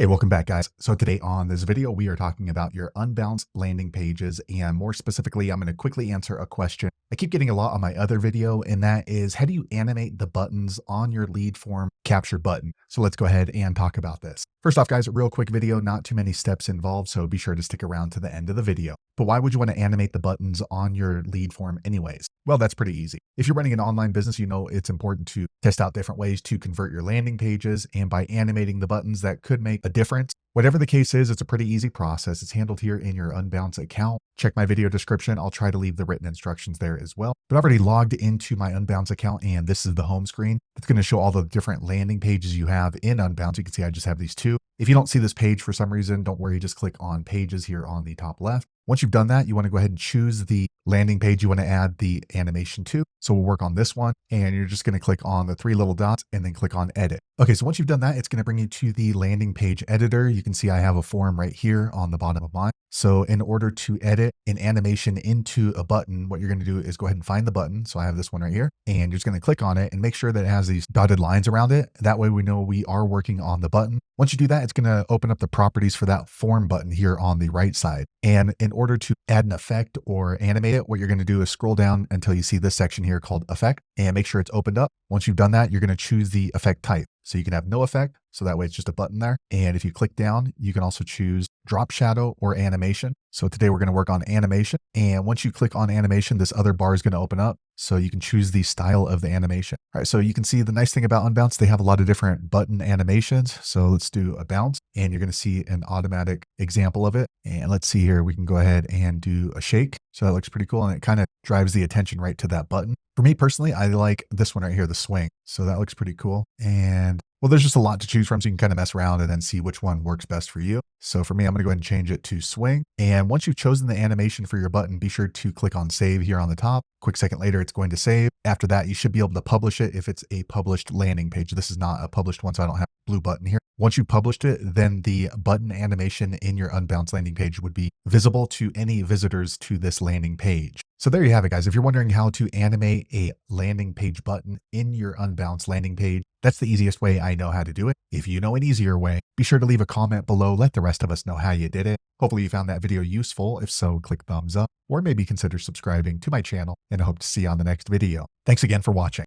Hey, welcome back, guys. So today on this video, we are talking about your Unbounce landing pages. And more specifically, I'm going to quickly answer a question I keep getting a lot on my other video, and that is, how do you animate the buttons on your lead form capture button? So let's go ahead and talk about this. First off, guys, a real quick video, not too many steps involved, so be sure to stick around to the end of the video. But why would you want to animate the buttons on your lead form anyways? Well, that's pretty easy. If you're running an online business, you know it's important to test out different ways to convert your landing pages, and by animating the buttons, that could make a difference. Whatever the case is, it's a pretty easy process. It's handled here in your Unbounce account. Check my video description. I'll try to leave the written instructions there as well. But I've already logged into my Unbounce account, and this is the home screen. It's going to show all the different landing pages you have in Unbounce. You can see I just have these two. If you don't see this page for some reason, don't worry, just click on pages here on the top left. Once you've done that, you want to go ahead and choose the landing page you want to add the animation to. So we'll work on this one, and you're just going to click on the three little dots and then click on edit. Okay, so once you've done that, it's going to bring you to the landing page editor. You can see I have a form right here on the bottom of mine. So in order to edit an animation into a button, what you're going to do is go ahead and find the button. So I have this one right here, and you're just going to click on it and make sure that it has these dotted lines around it. That way we know we are working on the button. Once you do that, it's going to open up the properties for that form button here on the right side. And in order to add an effect or animate it, what you're going to do is scroll down until you see this section here called effect and make sure it's opened up. Once you've done that, you're going to choose the effect type. So you can have no effect. So that way it's just a button there. And if you click down, you can also choose drop shadow or animation. So today we're going to work on animation. And once you click on animation, this other bar is going to open up. So you can choose the style of the animation. All right. So you can see the nice thing about Unbounce, they have a lot of different button animations. So let's do a bounce, and you're going to see an automatic example of it. And let's see here, we can go ahead and do a shake. So that looks pretty cool. And it kind of drives the attention right to that button. For me personally, I like this one right here, the swing. So that looks pretty cool. And well, there's just a lot to choose from, so you can kind of mess around and then see which one works best for you. So for me, I'm going to go ahead and change it to swing. And once you've chosen the animation for your button, be sure to click on save here on the top. Quick second later, it's going to save. After that, you should be able to publish it if it's a published landing page. This is not a published one, so I don't have a blue button here. Once you published it, then the button animation in your Unbounce landing page would be visible to any visitors to this landing page. So there you have it, guys. If you're wondering how to animate a landing page button in your Unbounce landing page, that's the easiest way I know how to do it. If you know an easier way, be sure to leave a comment below. Let the rest of us know how you did it. Hopefully you found that video useful. If so, click thumbs up or maybe consider subscribing to my channel, and I hope to see you on the next video. Thanks again for watching.